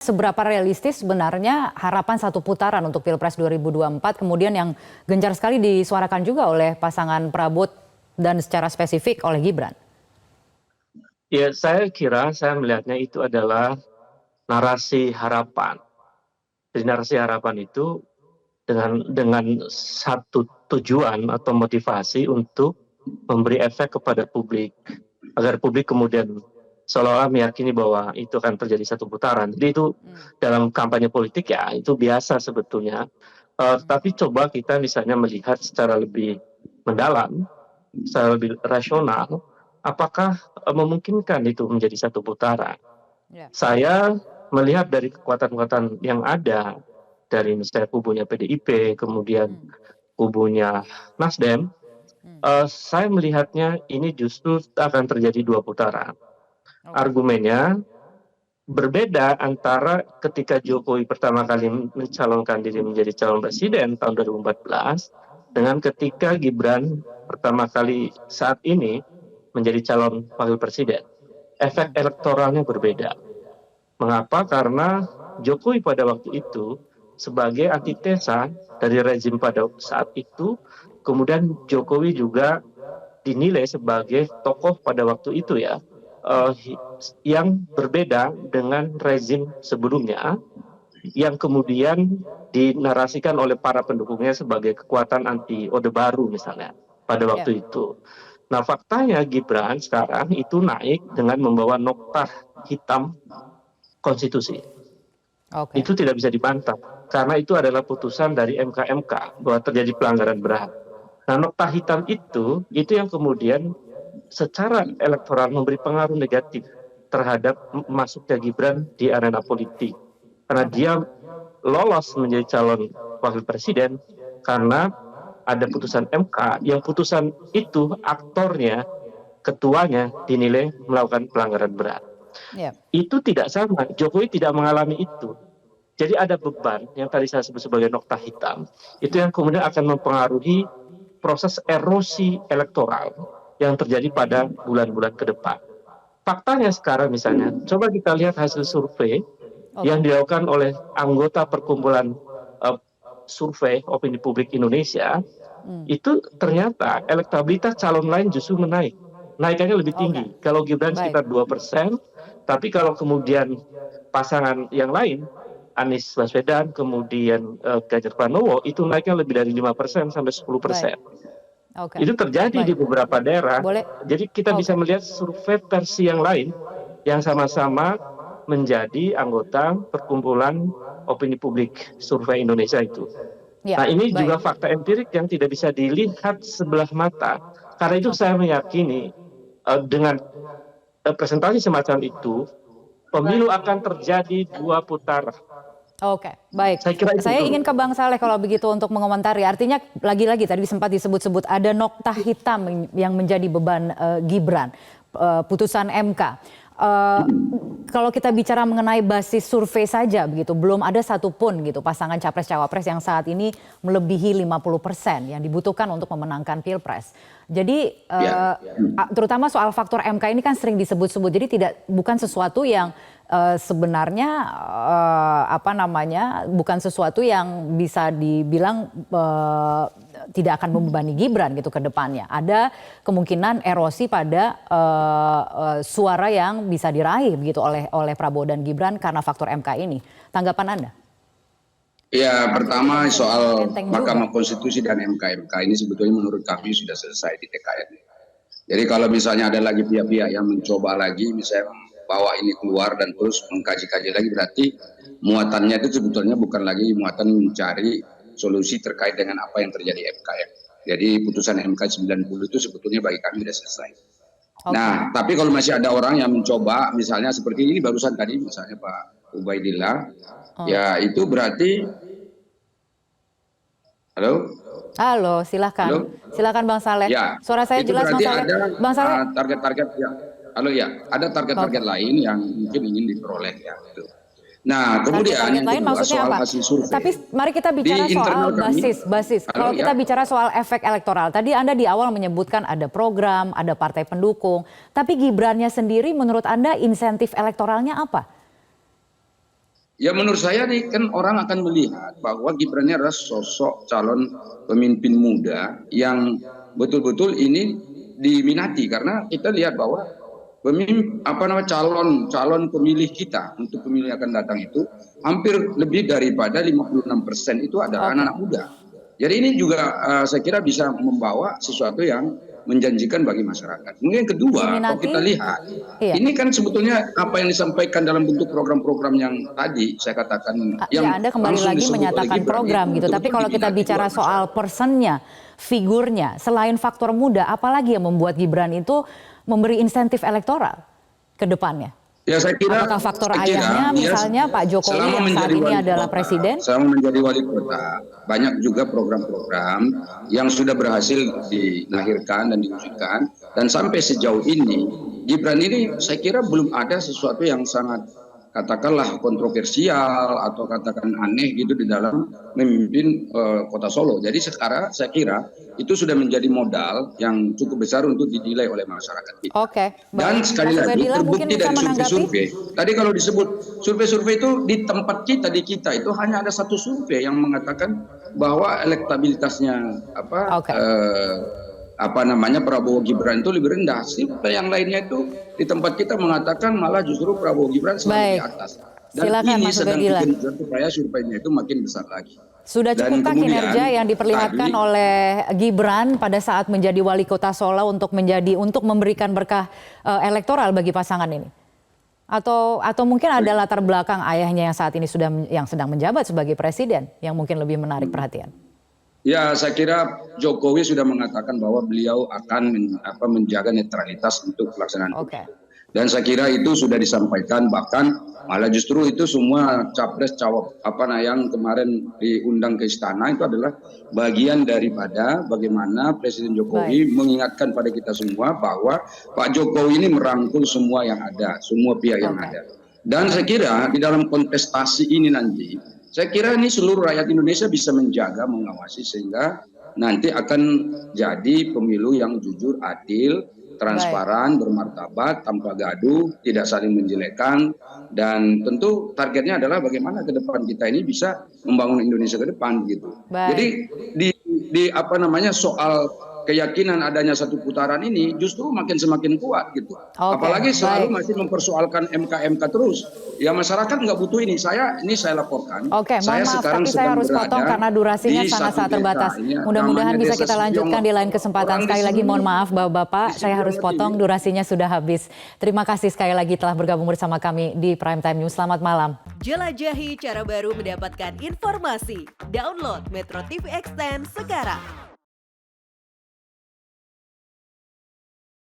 Seberapa realistis sebenarnya harapan satu putaran untuk Pilpres 2024 kemudian yang gencar sekali disuarakan juga oleh pasangan Prabowo dan secara spesifik oleh Gibran? Ya, saya melihatnya itu adalah narasi harapan. Jadi narasi harapan itu dengan satu tujuan atau motivasi untuk memberi efek kepada publik, agar publik kemudian seolah-olah meyakini bahwa itu akan terjadi satu putaran. Jadi itu dalam kampanye politik ya itu biasa sebetulnya. Tapi coba kita misalnya melihat secara lebih mendalam, secara lebih rasional, apakah memungkinkan itu menjadi satu putaran. Saya melihat dari kekuatan-kekuatan yang ada, dari misalnya kubunya PDIP, kemudian kubunya Nasdem, saya melihatnya ini justru akan terjadi dua putaran. Argumennya berbeda antara ketika Jokowi pertama kali mencalonkan diri menjadi calon presiden tahun 2014 dengan ketika Gibran pertama kali saat ini menjadi calon wakil presiden. Efek elektoralnya berbeda. Mengapa? Karena Jokowi pada waktu itu sebagai antitesa dari rezim pada saat itu, kemudian Jokowi juga dinilai sebagai tokoh pada waktu itu ya, yang berbeda dengan rezim sebelumnya, yang kemudian dinarasikan oleh para pendukungnya sebagai kekuatan anti Orde Baru misalnya pada waktu itu. Nah faktanya Gibran sekarang itu naik dengan membawa noktah hitam konstitusi. Itu tidak bisa dibantah karena itu adalah putusan dari MK bahwa terjadi pelanggaran berat. Nah noktah hitam itu yang kemudian secara elektoral memberi pengaruh negatif terhadap masuknya Gibran di arena politik. Karena dia lolos menjadi calon wakil presiden karena ada putusan MK yang putusan itu aktornya, ketuanya dinilai melakukan pelanggaran berat. Itu tidak sama, Jokowi tidak mengalami itu. Jadi ada beban yang tadi saya sebut sebagai noktah hitam, itu yang kemudian akan mempengaruhi proses erosi elektoral yang terjadi pada bulan-bulan ke depan. Faktanya sekarang misalnya, coba kita lihat hasil survei yang dilakukan oleh anggota perkumpulan survei opini publik Indonesia, itu ternyata elektabilitas calon lain justru menaik. Naikannya lebih tinggi. Kalau Gibran sekitar 2%, tapi kalau kemudian pasangan yang lain, Anies Baswedan, kemudian Ganjar Pranowo, itu naiknya lebih dari 5% sampai 10%. Itu terjadi di beberapa daerah. Jadi kita bisa melihat survei versi yang lain yang sama-sama menjadi anggota perkumpulan opini publik survei Indonesia itu. Nah ini juga fakta empirik yang tidak bisa dilihat sebelah mata. Karena itu saya meyakini dengan presentasi semacam itu, pemilu akan terjadi dua putaran. Oke, baik. Saya ingin ke Bang Saleh kalau begitu untuk mengomentari. Artinya lagi-lagi tadi sempat disebut-sebut ada noktah hitam yang menjadi beban Gibran, putusan MK. Kalau kita bicara mengenai basis survei saja begitu, belum ada satupun gitu pasangan capres-cawapres yang saat ini melebihi 50% yang dibutuhkan untuk memenangkan Pilpres. Jadi terutama soal faktor MK ini kan sering disebut-sebut. Jadi bukan sesuatu yang sebenarnya bukan sesuatu yang bisa dibilang tidak akan membebani Gibran gitu ke depannya. Ada kemungkinan erosi pada suara yang bisa diraih begitu oleh Prabowo dan Gibran karena faktor MK ini. Tanggapan Anda? Ya, pertama soal Mahkamah Konstitusi dan MK ini sebetulnya menurut kami sudah selesai di TKN. Jadi kalau misalnya ada lagi pihak-pihak yang mencoba lagi misalnya bawa ini keluar dan terus mengkaji-kaji lagi, berarti muatannya itu sebetulnya bukan lagi muatan mencari solusi terkait dengan apa yang terjadi MK. Jadi putusan MK 90 itu sebetulnya bagi kami sudah selesai. Nah, tapi kalau masih ada orang yang mencoba misalnya seperti ini barusan tadi misalnya Pak Ubaidillah, ya itu berarti Halo, silakan. Silakan Bang Saleh. Ya, suara saya jelas Bang Saleh. Bang Saleh. Target-target ya. Ada target-target lain yang mungkin ingin diperoleh ya. Nah, kemudian target lain maksudnya apa? Tapi mari kita bicara soal basis. Kalau kita bicara soal efek elektoral, tadi Anda di awal menyebutkan ada program, ada partai pendukung. Tapi Gibrannya sendiri menurut Anda insentif elektoralnya apa? Ya menurut saya nih kan orang akan melihat bahwa Gibran ini adalah sosok calon pemimpin muda yang betul-betul ini diminati, karena kita lihat bahwa calon pemilih kita untuk pemilih akan datang itu hampir lebih daripada 56% itu adalah anak-anak muda. Jadi ini juga saya kira bisa membawa sesuatu yang menjanjikan bagi masyarakat. Kemudian yang kedua, kalau kita lihat, ini kan sebetulnya apa yang disampaikan dalam bentuk program-program yang tadi saya katakan. Ya, Anda kembali lagi menyatakan program gitu, tapi kalau kita bicara soal personnya, figurnya, selain faktor muda, apalagi yang membuat Gibran itu memberi insentif elektoral ke depannya? Ya, saya kira, apakah faktor ayahnya misalnya Pak Jokowi yang saat ini adalah presiden? Selama menjadi wali kota, banyak juga program-program yang sudah berhasil dilahirkan dan diwujudkan, dan sampai sejauh ini Gibran ini saya kira belum ada sesuatu yang sangat katakanlah kontroversial atau katakan aneh gitu di dalam memimpin kota Solo. Jadi sekarang saya kira itu sudah menjadi modal yang cukup besar untuk dinilai oleh masyarakat. Oke. Dan sekali lagi terbukti dari survei-survei. Tadi kalau disebut survei-survei itu di tempat kita, di kita itu hanya ada satu survei yang mengatakan bahwa elektabilitasnya Prabowo Gibran itu lebih rendah. Survei yang lainnya itu di tempat kita mengatakan malah justru Prabowo Gibran selalu di atas. Dan silakan, ini Mas sedang Ubedillah, digenjot supaya surveinya itu makin besar lagi. Sudah cukupkah kinerja yang diperlihatkan oleh Gibran pada saat menjadi wali kota Solo untuk memberikan berkah elektoral bagi pasangan ini? Atau mungkin ada latar belakang ayahnya yang saat ini yang sedang menjabat sebagai presiden yang mungkin lebih menarik perhatian? Ya, saya kira Jokowi sudah mengatakan bahwa beliau akan menjaga netralitas untuk pelaksanaan pemilu. Dan saya kira itu sudah disampaikan, bahkan malah justru itu semua capres yang kemarin diundang ke istana itu adalah bagian daripada bagaimana Presiden Jokowi mengingatkan pada kita semua bahwa Pak Jokowi ini merangkul semua yang ada, semua pihak yang ada. Dan saya kira di dalam kontestasi ini nanti, saya kira ini seluruh rakyat Indonesia bisa menjaga, mengawasi sehingga nanti akan jadi pemilu yang jujur, adil, transparan, bermartabat, tanpa gaduh, tidak saling menjelekkan, dan tentu targetnya adalah bagaimana ke depan kita ini bisa membangun Indonesia ke depan gitu. Jadi soal keyakinan adanya satu putaran ini justru semakin kuat gitu. Apalagi selalu masih mempersoalkan MK terus. Ya masyarakat nggak butuh ini. Saya laporkan. Mohon maaf, tapi saya harus potong karena durasinya sangat terbatas. Mudah-mudahan bisa kita lanjutkan di lain kesempatan. Sekali lagi mohon maaf Bapak-Bapak, saya harus potong, durasinya sudah habis. Terima kasih sekali lagi telah bergabung bersama kami di Prime Time News. Selamat malam. Jelajahi cara baru mendapatkan informasi. Download Metro TV Extend sekarang.